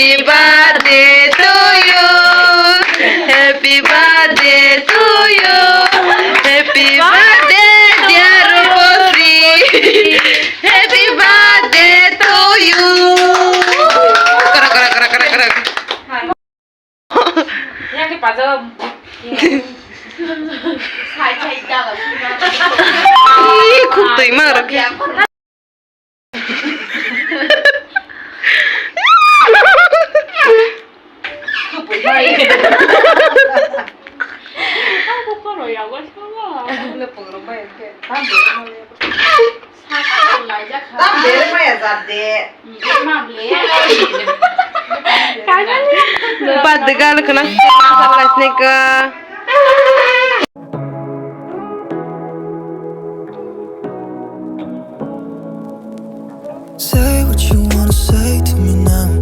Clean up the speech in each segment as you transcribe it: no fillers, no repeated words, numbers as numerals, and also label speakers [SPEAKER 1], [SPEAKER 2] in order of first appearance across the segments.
[SPEAKER 1] Happy birthday to you. Happy birthday to you. Happy birthday, dear Rupasri. Happy birthday to you. Kara.
[SPEAKER 2] Yang di pajam. Saya dah.
[SPEAKER 1] Ih, kutu imar.
[SPEAKER 2] Aku kalau ya gua salah.
[SPEAKER 1] Padgal kena masalah snika.
[SPEAKER 3] Say what you wanna say to me now.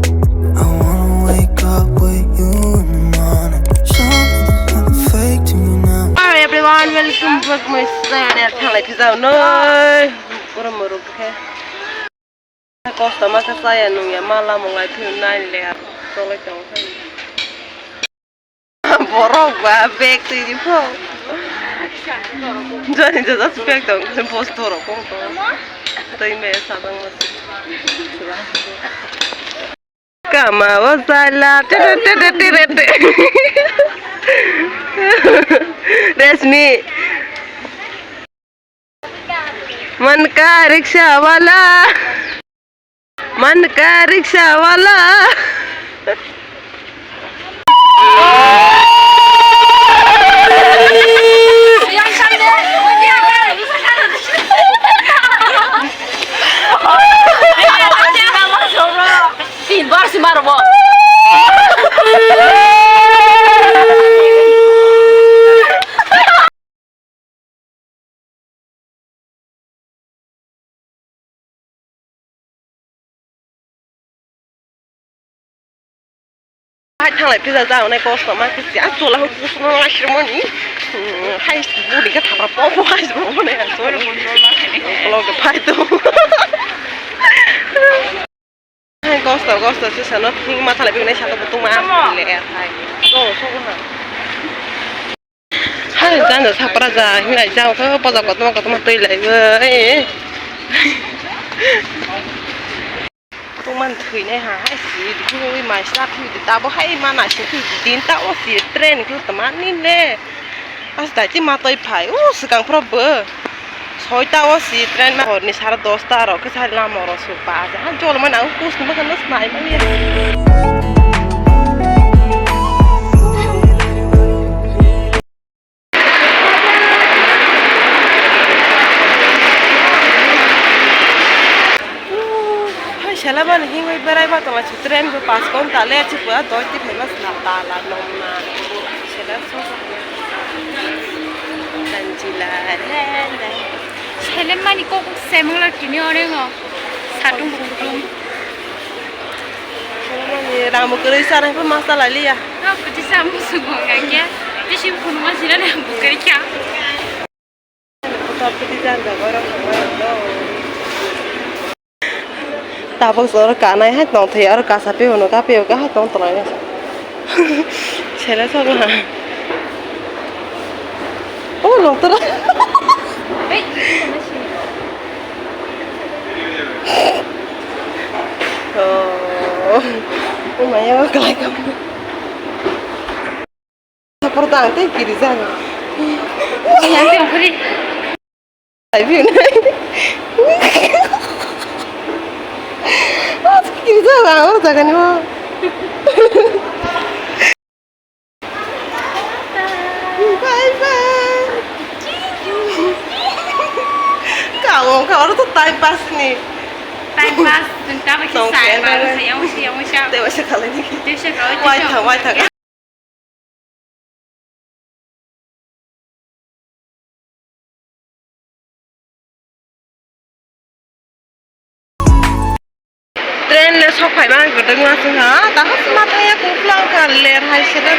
[SPEAKER 3] I wanna wake up with you in the morning. Something's not fake to me now.
[SPEAKER 1] Hi everyone, welcome back to my channel. Thằng pizza nơi. Pura muruk ke. Costa maka saya nunggu malam mulai film nine lihat. Tolong dong. Borok bag tu di po. Jadi jadi spek dong. Post borok kong tu. Tapi saya sadang masih. Kama wasala. Resmi. मन का rickshaw वाला thằng lại bây giờ ra này có sợ mà cái giá số là không có nó lại xem gì hay bố đi cái thằng nó bỏ hay bố này số là lo cái phải tu hay có sợ chứ sao nó nhưng mà thằng lại bây giờ này sao nó tung mà lẹ thay rồi số hả hay ra được thằng bây giờ như này sao có bao giờ có tôi tươi lại vớiมันถือเนี่ยหาให้สีที่ว่าไม่ทราบที่ตาบอกให้มาหนาชิ้นที่ดินตาว่าสีเทรนคือแต่มันนี่แน่อาศัยที่มาตัวผ่ายโอ้สกังพรบเบอร์ซอยตาว่าสีเทรนมาหอดนิสารดอสตาร์เราก็ใช้ลามอรสุปาจะฮันโจลมันเอากุศลมันกันนัสไนมันเนี่ยShala man hingoy beray ma tama chutren ko pas kon tale achi pura doi ti famous na tala nomna shala so tanjila la
[SPEAKER 2] 셀렘만이 꼭 세물을 기녀하랭어 사둥 부둥
[SPEAKER 1] ni ramu kuri sarang ko masala liya
[SPEAKER 2] 아 그치 사무스 공양이야 대신 보는 맛이라네 부끄리켜
[SPEAKER 1] ko pati janda gora ko ta bác số cả này hết tổng thì ở cả sạp biểu nó cả biểu cả hết tổng tỏi này xe lấy sao hả ô lồng tơ đó ô mày ơi cái này không sao por tanto tem que dizer
[SPEAKER 2] 그냥 좀 그리
[SPEAKER 1] tại vì này Kiri sao jangan ni mah. Bye bye. Kau tu time pass ni.
[SPEAKER 2] time pass tentang macam saya baru saya macam
[SPEAKER 1] Dewa sekali ni.
[SPEAKER 2] dia cakap
[SPEAKER 1] White thang. Tren le sok phai mang ko deng masung ha ta has ma thaya ku plang ka ler hai se da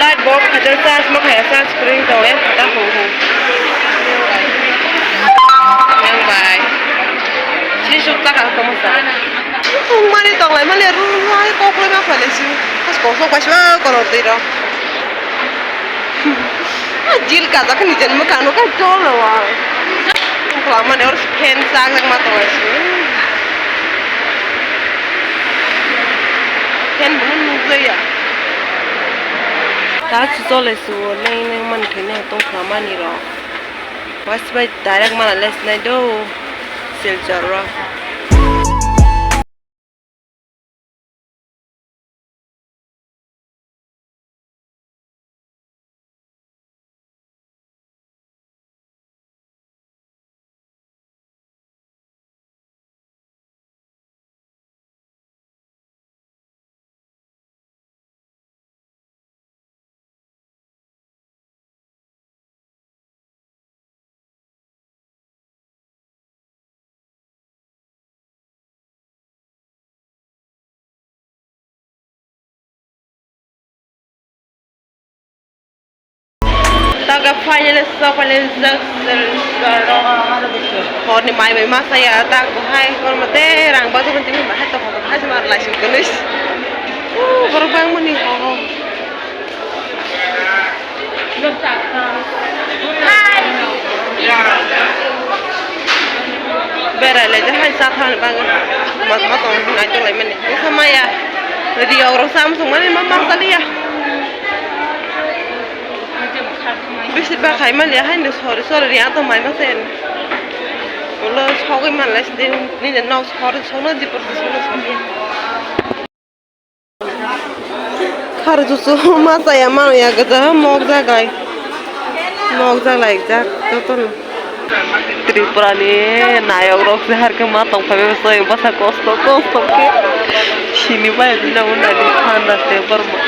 [SPEAKER 1] light bulb hajar charge ma phai sa spring to ya ta ho yang bai chi suk ta ka ko ma sa không mà đi tòng lại mà liền rồi có quên mà faleci pas koso pas ma kono tiro jil ka tak ni jen makano ka jolo wa kalau mana harus pensa sang mata wasu pen bunun nuzo ya ta jole su neng neng man thine tong khama ni ro was by direct mana les nai do sel jarra taga finally so paling zero horni mai mai masa ya tak hai kon mate rang ba tu penting ba ha to ha sama la sing kenis baru bang meni ho hai bera le jahan sa than bang mat mat on ngai tu lai meni sama ya radio orang Samsung mani mama salia bisa pakai mal ya hendak sorry sorry ya atau main masen kalau soalnya malas deh ini dan nau sorry soalnya di persis soalnya harus susu masa ya mana ya kita mau jaga lagi jak betul Tripura nih naik orang sehari ke matang pakai besar bahasa kosto ke sini banyak tidak di panas deh berma